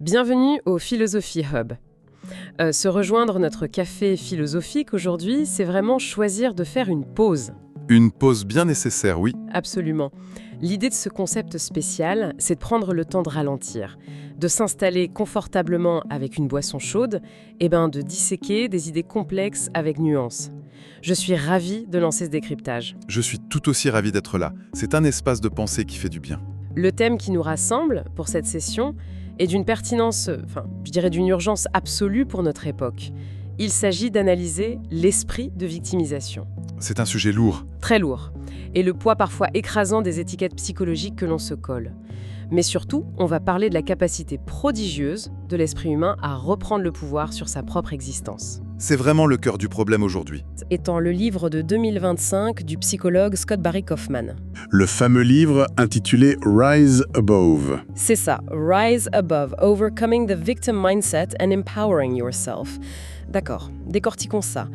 Bienvenue au Philosophie Hub. Se rejoindre notre café philosophique aujourd'hui, c'est vraiment choisir de faire une pause. Une pause bien nécessaire, oui. Absolument. L'idée de ce concept spécial, c'est de prendre le temps de ralentir, de s'installer confortablement avec une boisson chaude et de disséquer des idées complexes avec nuance. Je suis ravie de lancer ce décryptage. Je suis tout aussi ravi d'être là. C'est un espace de pensée qui fait du bien. Le thème qui nous rassemble pour cette session est d'une pertinence, je dirais d'une urgence absolue pour notre époque. Il s'agit d'analyser l'esprit de victimisation. C'est un sujet lourd. Très lourd. Et le poids parfois écrasant des étiquettes psychologiques que l'on se colle. Mais surtout, on va parler de la capacité prodigieuse de l'esprit humain à reprendre le pouvoir sur sa propre existence. C'est vraiment le cœur du problème aujourd'hui. Étant le livre de 2025 du psychologue Scott Barry Kaufman. Le fameux livre intitulé Rise Above. C'est ça, Rise Above, Overcoming the Victim Mindset and Empowering Yourself. D'accord, décortiquons ça.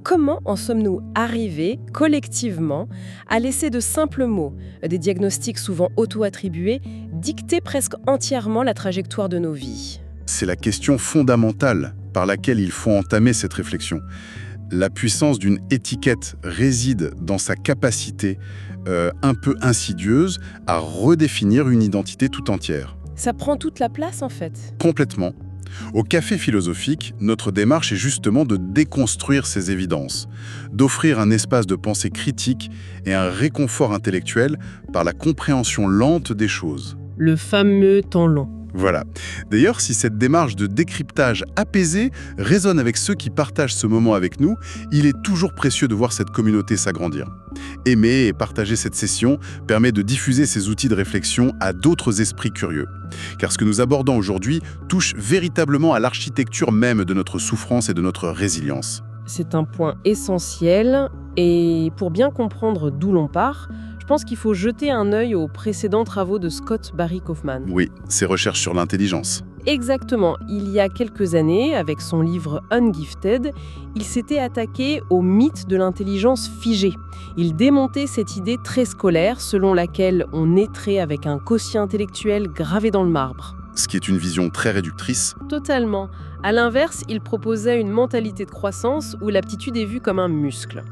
Comment en sommes-nous arrivés, collectivement, à laisser de simples mots, des diagnostics souvent auto-attribués, dicter presque entièrement la trajectoire de nos vies ? C'est la question fondamentale par laquelle il faut entamer cette réflexion. La puissance d'une étiquette réside dans sa capacité un peu insidieuse à redéfinir une identité tout entière. Ça prend toute la place en fait. Complètement. Au Café philosophique, notre démarche est justement de déconstruire ces évidences, d'offrir un espace de pensée critique et un réconfort intellectuel par la compréhension lente des choses. Le fameux temps long. Voilà. D'ailleurs, si cette démarche de décryptage apaisé résonne avec ceux qui partagent ce moment avec nous, il est toujours précieux de voir cette communauté s'agrandir. Aimer et partager cette session permet de diffuser ces outils de réflexion à d'autres esprits curieux. Car ce que nous abordons aujourd'hui touche véritablement à l'architecture même de notre souffrance et de notre résilience. C'est un point essentiel et pour bien comprendre d'où l'on part, je pense qu'il faut jeter un œil aux précédents travaux de Scott Barry Kaufman. Oui, ses recherches sur l'intelligence. Exactement. Il y a quelques années, avec son livre Ungifted, il s'était attaqué au mythe de l'intelligence figée. Il démontait cette idée très scolaire selon laquelle on naîtrait avec un quotient intellectuel gravé dans le marbre. Ce qui est une vision très réductrice. Totalement. À l'inverse, il proposait une mentalité de croissance où l'aptitude est vue comme un muscle.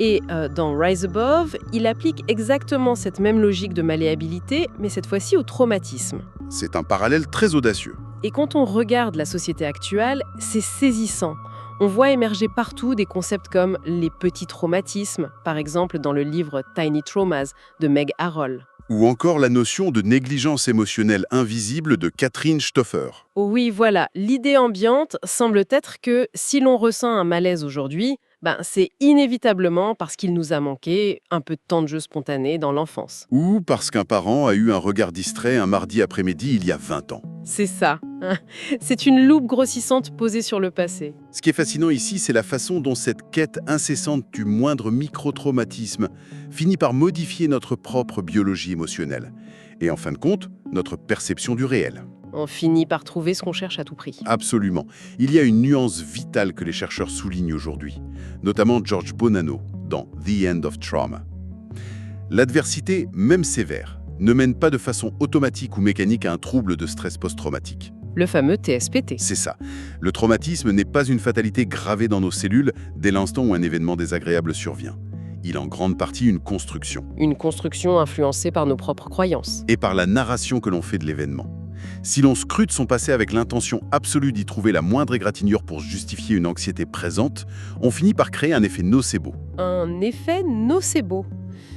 Et dans Rise Above, il applique exactement cette même logique de malléabilité, mais cette fois-ci au traumatisme. C'est un parallèle très audacieux. Et quand on regarde la société actuelle, c'est saisissant. On voit émerger partout des concepts comme les petits traumatismes, par exemple dans le livre Tiny Traumas de Meg Harrell. Ou encore la notion de négligence émotionnelle invisible de Catherine Stoffer. Oui, voilà, l'idée ambiante semble être que si l'on ressent un malaise aujourd'hui, c'est inévitablement parce qu'il nous a manqué un peu de temps de jeu spontané dans l'enfance. Ou parce qu'un parent a eu un regard distrait un mardi après-midi il y a 20 ans. C'est ça. C'est une loupe grossissante posée sur le passé. Ce qui est fascinant ici, c'est la façon dont cette quête incessante du moindre micro-traumatisme finit par modifier notre propre biologie émotionnelle. Et en fin de compte, notre perception du réel. On finit par trouver ce qu'on cherche à tout prix. Absolument. Il y a une nuance vitale que les chercheurs soulignent aujourd'hui, notamment George Bonanno dans The End of Trauma. L'adversité, même sévère, ne mène pas de façon automatique ou mécanique à un trouble de stress post-traumatique. Le fameux TSPT. C'est ça. Le traumatisme n'est pas une fatalité gravée dans nos cellules dès l'instant où un événement désagréable survient. Il est en grande partie une construction. Une construction influencée par nos propres croyances. Et par la narration que l'on fait de l'événement. Si l'on scrute son passé avec l'intention absolue d'y trouver la moindre égratignure pour justifier une anxiété présente, on finit par créer un effet nocebo. Un effet nocebo.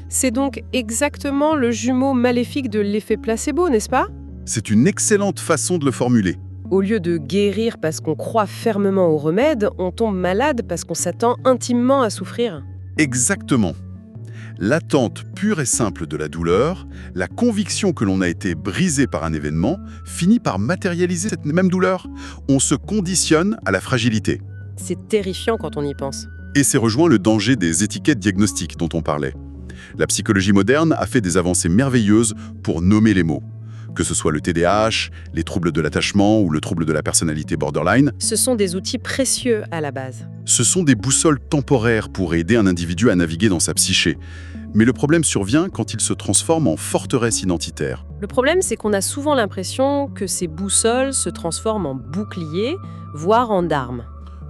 C'est donc exactement le jumeau maléfique de l'effet placebo, n'est-ce pas ? C'est une excellente façon de le formuler. Au lieu de guérir parce qu'on croit fermement au remède, on tombe malade parce qu'on s'attend intimement à souffrir. Exactement. L'attente pure et simple de la douleur, la conviction que l'on a été brisé par un événement, finit par matérialiser cette même douleur. On se conditionne à la fragilité. C'est terrifiant quand on y pense. Et c'est rejoint le danger des étiquettes diagnostiques dont on parlait. La psychologie moderne a fait des avancées merveilleuses pour nommer les maux. Que ce soit le TDAH, les troubles de l'attachement ou le trouble de la personnalité borderline. Ce sont des outils précieux à la base. Ce sont des boussoles temporaires pour aider un individu à naviguer dans sa psyché. Mais le problème survient quand il se transforme en forteresse identitaire. Le problème, c'est qu'on a souvent l'impression que ces boussoles se transforment en boucliers, voire en armes.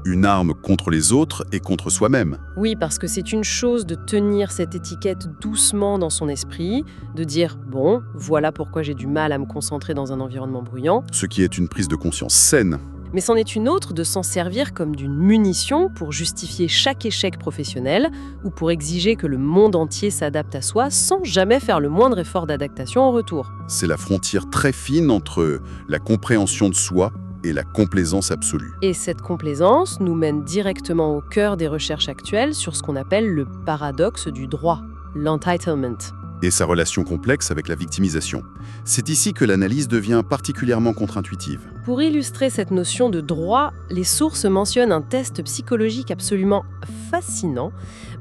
Une arme contre les autres et contre soi-même. Oui, parce que c'est une chose de tenir cette étiquette doucement dans son esprit, de dire « bon, voilà pourquoi j'ai du mal à me concentrer dans un environnement bruyant », Ce qui est une prise de conscience saine. mais c'en est une autre de s'en servir comme d'une munition pour justifier chaque échec professionnel ou pour exiger que le monde entier s'adapte à soi sans jamais faire le moindre effort d'adaptation en retour. C'est la frontière très fine entre la compréhension de soi et la complaisance absolue. Et cette complaisance nous mène directement au cœur des recherches actuelles sur ce qu'on appelle le paradoxe du droit, l'entitlement. Et sa relation complexe avec la victimisation. C'est ici que l'analyse devient particulièrement contre-intuitive. Pour illustrer cette notion de droit, les sources mentionnent un test psychologique absolument fascinant,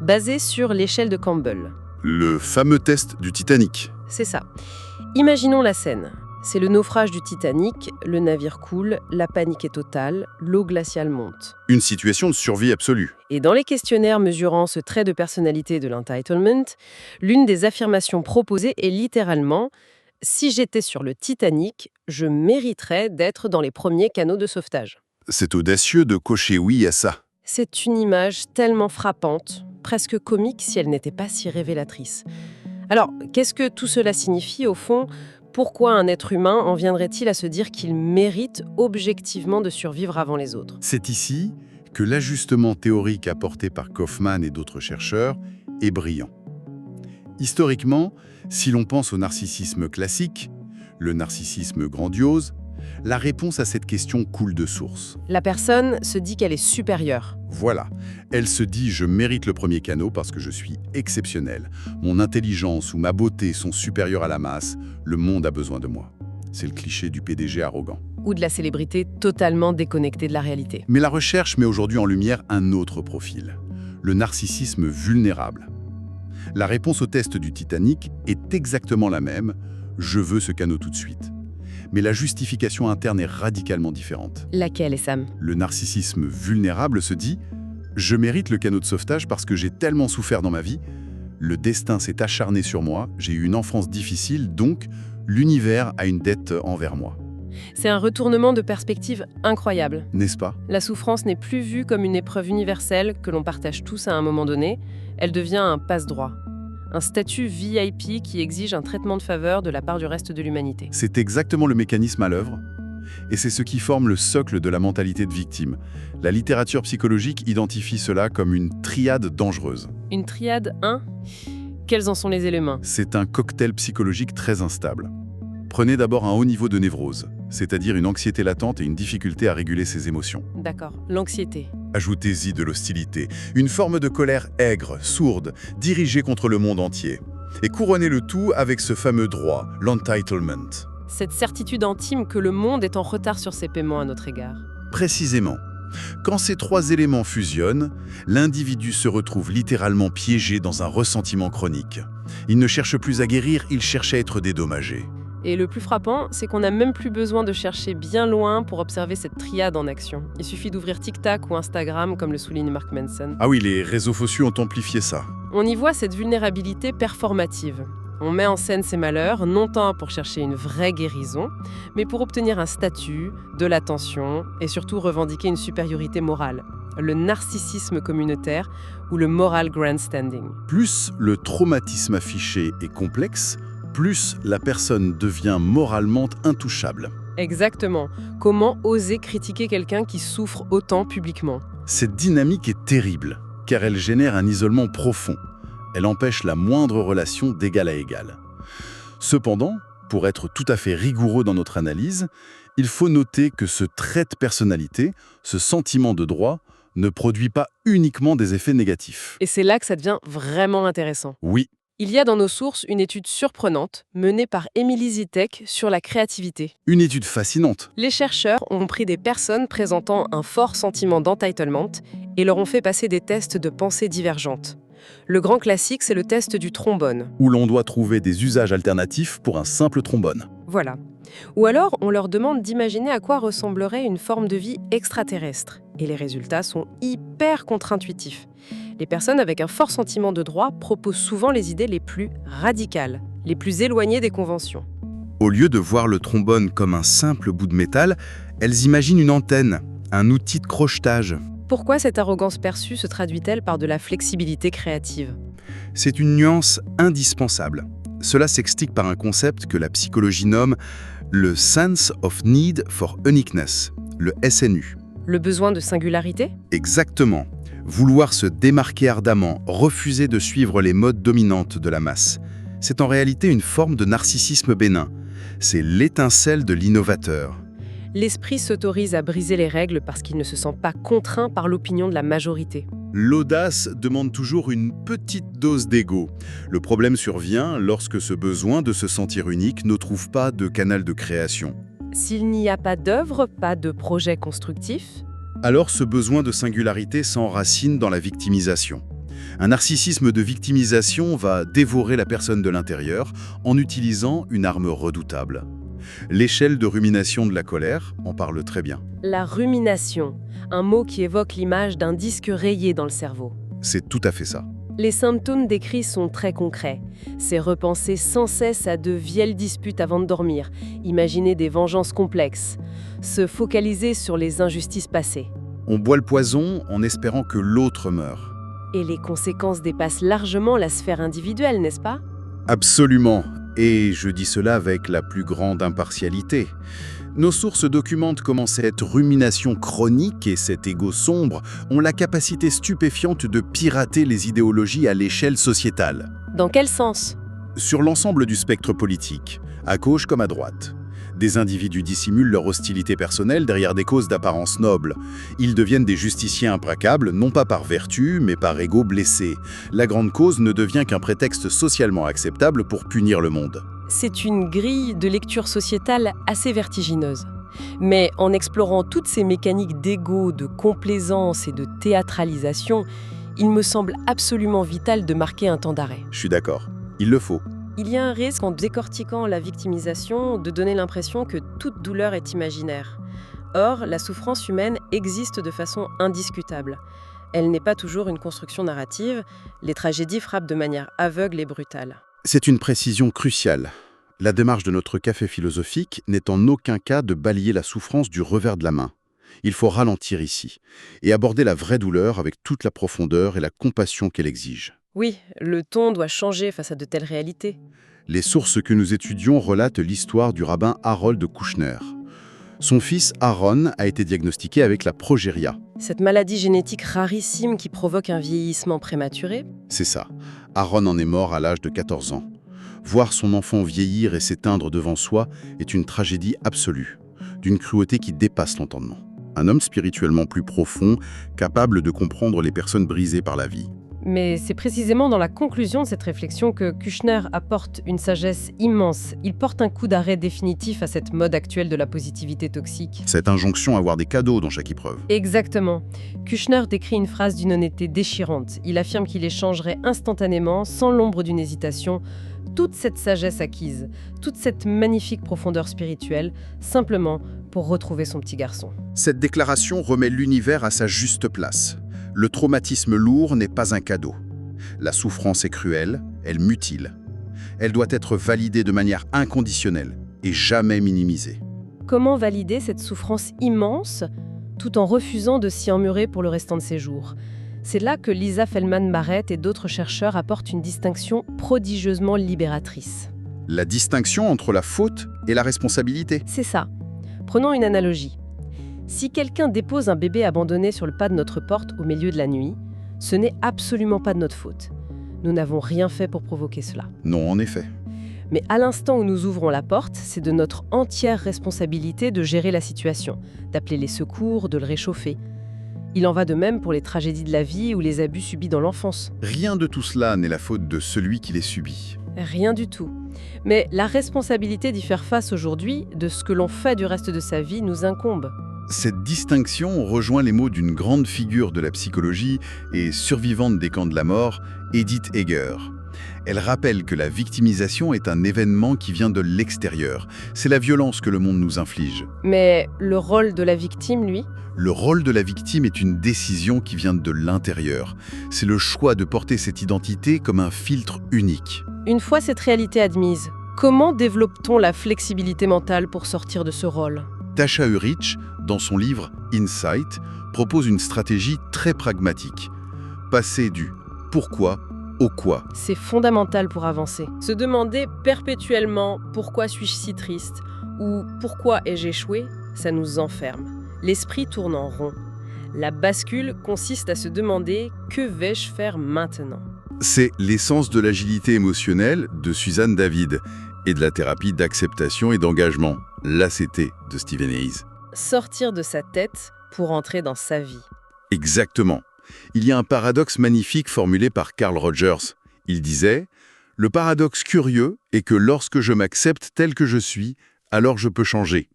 basé sur l'échelle de Campbell. Le fameux test du Titanic. C'est ça. Imaginons la scène. C'est le naufrage du Titanic, le navire coule, la panique est totale, l'eau glaciale monte. Une situation de survie absolue. Et dans les questionnaires mesurant ce trait de personnalité de l'entitlement, l'une des affirmations proposées est littéralement « Si j'étais sur le Titanic, je mériterais d'être dans les premiers canots de sauvetage ». C'est audacieux de cocher oui à ça. C'est une image tellement frappante, presque comique si elle n'était pas si révélatrice. Alors, qu'est-ce que tout cela signifie au fond ? Pourquoi un être humain en viendrait-il à se dire qu'il mérite objectivement de survivre avant les autres ? C'est ici que l'ajustement théorique apporté par Kaufman et d'autres chercheurs est brillant. Historiquement, si l'on pense au narcissisme classique, le narcissisme grandiose, la réponse à cette question coule de source. La personne se dit qu'elle est supérieure. Voilà, elle se dit « je mérite le premier canot parce que je suis exceptionnel. Mon intelligence ou ma beauté sont supérieures à la masse, le monde a besoin de moi ». C'est le cliché du PDG arrogant. Ou de la célébrité totalement déconnectée de la réalité. Mais la recherche met aujourd'hui en lumière un autre profil, le narcissisme vulnérable. La réponse au test du Titanic est exactement la même « je veux ce canot tout de suite ». Mais la justification interne est radicalement différente. Laquelle, Sam ? Le narcissisme vulnérable se dit « je mérite le canot de sauvetage parce que j'ai tellement souffert dans ma vie, le destin s'est acharné sur moi, j'ai eu une enfance difficile, donc l'univers a une dette envers moi. » C'est un retournement de perspective incroyable. N'est-ce pas ? La souffrance n'est plus vue comme une épreuve universelle que l'on partage tous à un moment donné, elle devient un passe-droit. Un statut VIP qui exige un traitement de faveur de la part du reste de l'humanité. C'est exactement le mécanisme à l'œuvre, et c'est ce qui forme le socle de la mentalité de victime. La littérature psychologique identifie cela comme une triade dangereuse. Une triade 1 ? Quels en sont les éléments ? C'est un cocktail psychologique très instable. Prenez d'abord un haut niveau de névrose, c'est-à-dire une anxiété latente et une difficulté à réguler ses émotions. D'accord, l'anxiété. Ajoutez-y de l'hostilité, une forme de colère aigre, sourde, dirigée contre le monde entier. Et couronnez le tout avec ce fameux droit, l'entitlement. Cette certitude intime que le monde est en retard sur ses paiements à notre égard. Précisément. Quand ces trois éléments fusionnent, l'individu se retrouve littéralement piégé dans un ressentiment chronique. Il ne cherche plus à guérir, il cherche à être dédommagé. Et le plus frappant, c'est qu'on n'a même plus besoin de chercher bien loin pour observer cette triade en action. Il suffit d'ouvrir TikTok ou Instagram, comme le souligne Mark Manson. Ah oui, les réseaux sociaux ont amplifié ça. On y voit cette vulnérabilité performative. On met en scène ses malheurs, non tant pour chercher une vraie guérison, mais pour obtenir un statut, de l'attention et surtout revendiquer une supériorité morale. Le narcissisme communautaire ou le moral grandstanding. Plus le traumatisme affiché est complexe, plus la personne devient moralement intouchable. Exactement. Comment oser critiquer quelqu'un qui souffre autant publiquement ? Cette dynamique est terrible, car elle génère un isolement profond. Elle empêche la moindre relation d'égal à égal. Cependant, pour être tout à fait rigoureux dans notre analyse, il faut noter que ce trait de personnalité, ce sentiment de droit, ne produit pas uniquement des effets négatifs. Et c'est là que ça devient vraiment intéressant. Oui, Il y a dans nos sources une étude surprenante menée par Emily Zitek sur la créativité. une étude fascinante. Les chercheurs ont pris des personnes présentant un fort sentiment d'entitlement et leur ont fait passer des tests de pensée divergente. Le grand classique, c'est le test du trombone. Où l'on doit trouver des usages alternatifs pour un simple trombone. Voilà. Ou alors, on leur demande d'imaginer à quoi ressemblerait une forme de vie extraterrestre. Et les résultats sont hyper contre-intuitifs. Les personnes avec un fort sentiment de droit proposent souvent les idées les plus radicales, les plus éloignées des conventions. Au lieu de voir le trombone comme un simple bout de métal, elles imaginent une antenne, un outil de crochetage. Pourquoi cette arrogance perçue se traduit-elle par de la flexibilité créative? C'est une nuance indispensable. Cela s'explique par un concept que la psychologie nomme le Sense of Need for Uniqueness, le SNU. Le besoin de singularité? Exactement. Vouloir se démarquer ardemment, refuser de suivre les modes dominantes de la masse. C'est en réalité une forme de narcissisme bénin. C'est l'étincelle de l'innovateur. L'esprit s'autorise à briser les règles parce qu'il ne se sent pas contraint par l'opinion de la majorité. L'audace demande toujours une petite dose d'ego. Le problème survient lorsque ce besoin de se sentir unique ne trouve pas de canal de création. S'il n'y a pas d'œuvre, pas de projet constructif, Alors ce besoin de singularité s'enracine dans la victimisation. Un narcissisme de victimisation va dévorer la personne de l'intérieur en utilisant une arme redoutable. L'échelle de rumination de la colère en parle très bien. la rumination, un mot qui évoque l'image d'un disque rayé dans le cerveau. C'est tout à fait ça. Les symptômes décrits sont très concrets. C'est repenser sans cesse à de vieilles disputes avant de dormir, imaginer des vengeances complexes, se focaliser sur les injustices passées. On boit le poison en espérant que l'autre meure. Et les conséquences dépassent largement la sphère individuelle, n'est-ce pas? Absolument. Et je dis cela avec la plus grande impartialité. Nos sources documentent comment cette rumination chronique et cet ego sombre ont la capacité stupéfiante de pirater les idéologies à l'échelle sociétale. Dans quel sens? Sur l'ensemble du spectre politique, à gauche comme à droite. Des individus dissimulent leur hostilité personnelle derrière des causes d'apparence noble. Ils deviennent des justiciers implacables, non pas par vertu, mais par ego blessé. La grande cause ne devient qu'un prétexte socialement acceptable pour punir le monde. C'est une grille de lecture sociétale assez vertigineuse. Mais en explorant toutes ces mécaniques d'ego, de complaisance et de théâtralisation, il me semble absolument vital de marquer un temps d'arrêt. Je suis d'accord. Il le faut. Il y a un risque en décortiquant la victimisation de donner l'impression que toute douleur est imaginaire. Or, la souffrance humaine existe de façon indiscutable. Elle n'est pas toujours une construction narrative, les tragédies frappent de manière aveugle et brutale. C'est une précision cruciale. La démarche de notre café philosophique n'est en aucun cas de balayer la souffrance du revers de la main. Il faut ralentir ici et aborder la vraie douleur avec toute la profondeur et la compassion qu'elle exige. Oui, le ton doit changer face à de telles réalités. Les sources que nous étudions relatent l'histoire du rabbin Harold Kushner. Son fils Aaron a été diagnostiqué avec la progéria. Cette maladie génétique rarissime qui provoque un vieillissement prématuré, C'est ça. Aaron en est mort à l'âge de 14 ans. Voir son enfant vieillir et s'éteindre devant soi est une tragédie absolue, d'une cruauté qui dépasse l'entendement. Un homme spirituellement plus profond, capable de comprendre les personnes brisées par la vie. mais c'est précisément dans la conclusion de cette réflexion que Kushner apporte une sagesse immense. Il porte un coup d'arrêt définitif à cette mode actuelle de la positivité toxique. Cette injonction à avoir des cadeaux dans chaque épreuve. Exactement. Kushner décrit une phrase d'une honnêteté déchirante. Il affirme qu'il échangerait instantanément, sans l'ombre d'une hésitation, toute cette sagesse acquise, toute cette magnifique profondeur spirituelle, simplement pour retrouver son petit garçon. Cette déclaration remet l'univers à sa juste place. Le traumatisme lourd n'est pas un cadeau. La souffrance est cruelle, elle mutile. Elle doit être validée de manière inconditionnelle et jamais minimisée. Comment valider cette souffrance immense tout en refusant de s'y emmurer pour le restant de ses jours? C'est là que Lisa Feldman-Barrett et d'autres chercheurs apportent une distinction prodigieusement libératrice. La distinction entre la faute et la responsabilité. C'est ça. Prenons une analogie. Si quelqu'un dépose un bébé abandonné sur le pas de notre porte au milieu de la nuit, ce n'est absolument pas de notre faute. Nous n'avons rien fait pour provoquer cela. Non, en effet. Mais à l'instant où nous ouvrons la porte, c'est de notre entière responsabilité de gérer la situation, d'appeler les secours, de le réchauffer. Il en va de même pour les tragédies de la vie ou les abus subis dans l'enfance. Rien de tout cela n'est la faute de celui qui les subit. Rien du tout. Mais la responsabilité d'y faire face aujourd'hui, de ce que l'on fait du reste de sa vie, nous incombe. Cette distinction rejoint les mots d'une grande figure de la psychologie et survivante des camps de la mort, Edith Eger. Elle rappelle que la victimisation est un événement qui vient de l'extérieur. C'est la violence que le monde nous inflige. Mais le rôle de la victime, lui? Le rôle de la victime est une décision qui vient de l'intérieur. C'est le choix de porter cette identité comme un filtre unique. Une fois cette réalité admise, comment développe-t-on la flexibilité mentale pour sortir de ce rôle? Tasha Eurich, dans son livre Insight, propose une stratégie très pragmatique. Passer du « pourquoi » au « quoi ». C'est fondamental pour avancer. Se demander perpétuellement « pourquoi suis-je si triste ?» ou « pourquoi ai-je échoué ?» ça nous enferme. L'esprit tourne en rond. La bascule consiste à se demander « que vais-je faire maintenant ?» C'est l'essence de l'agilité émotionnelle de Suzanne David et de la thérapie d'acceptation et d'engagement, l'ACT de Stephen Hayes. Sortir de sa tête pour entrer dans sa vie. Exactement. Il y a un paradoxe magnifique formulé par Carl Rogers. Il disait « Le paradoxe curieux est que lorsque je m'accepte tel que je suis, alors je peux changer.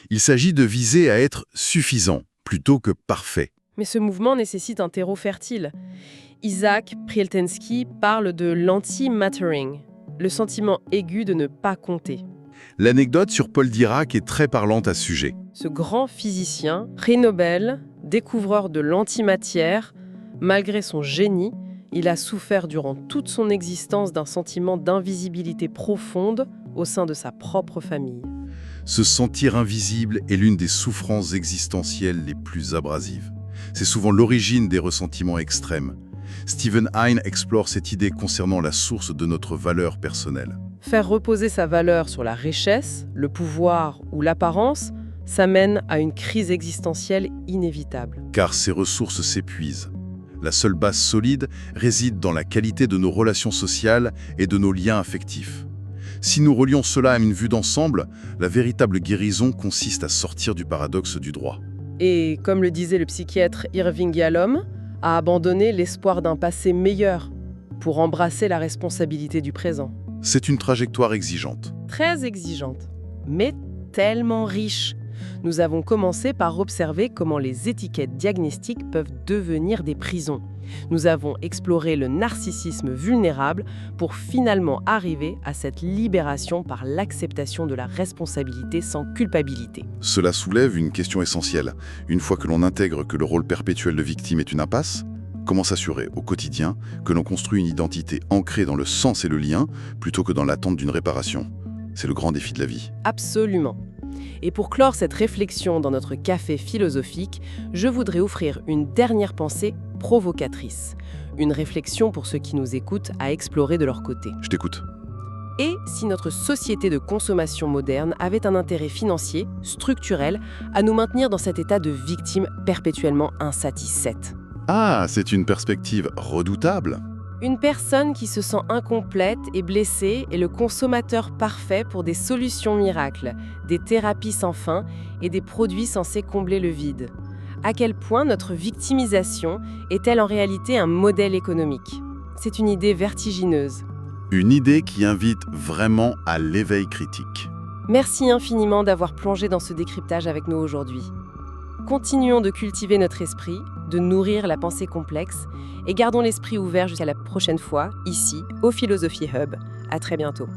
Il s'agit de viser à être suffisant plutôt que parfait. » Mais ce mouvement nécessite un terreau fertile. Isaac Prieltensky parle de l'anti-mattering, le sentiment aigu de ne pas compter. L'anecdote sur Paul Dirac est très parlante à ce sujet. Ce grand physicien, prix Nobel, découvreur de l'antimatière, malgré son génie, il a souffert durant toute son existence d'un sentiment d'invisibilité profonde au sein de sa propre famille. Se sentir invisible est l'une des souffrances existentielles les plus abrasives. C'est souvent l'origine des ressentiments extrêmes. Stephen Hein explore cette idée concernant la source de notre valeur personnelle. Faire reposer sa valeur sur la richesse, le pouvoir ou l'apparence, ça mène à une crise existentielle inévitable. Car ces ressources s'épuisent. La seule base solide réside dans la qualité de nos relations sociales et de nos liens affectifs. Si nous relions cela à une vue d'ensemble, la véritable guérison consiste à sortir du paradoxe du droit. Et, comme le disait le psychiatre Irving Yalom, à abandonner l'espoir d'un passé meilleur pour embrasser la responsabilité du présent. C'est une trajectoire exigeante. Très exigeante, mais tellement riche. Nous avons commencé par observer comment les étiquettes diagnostiques peuvent devenir des prisons. Nous avons exploré le narcissisme vulnérable pour finalement arriver à cette libération par l'acceptation de la responsabilité sans culpabilité. Cela soulève une question essentielle. Une fois que l'on intègre que le rôle perpétuel de victime est une impasse, comment s'assurer au quotidien que l'on construit une identité ancrée dans le sens et le lien plutôt que dans l'attente d'une réparation? C'est le grand défi de la vie. Absolument. Et pour clore cette réflexion dans notre café philosophique, je voudrais offrir une dernière pensée provocatrice. Une réflexion pour ceux qui nous écoutent à explorer de leur côté. Je t'écoute. Et si notre société de consommation moderne avait un intérêt financier, structurel, à nous maintenir dans cet état de victime perpétuellement insatisfaite? Ah, c'est une perspective redoutable. Une personne qui se sent incomplète et blessée est le consommateur parfait pour des solutions miracles, des thérapies sans fin et des produits censés combler le vide. À quel point notre victimisation est-elle en réalité un modèle économique? C'est une idée vertigineuse. Une idée qui invite vraiment à l'éveil critique. Merci infiniment d'avoir plongé dans ce décryptage avec nous aujourd'hui. Continuons de cultiver notre esprit, de nourrir la pensée complexe et gardons l'esprit ouvert jusqu'à la prochaine fois, ici, au Philosophie Hub. À très bientôt.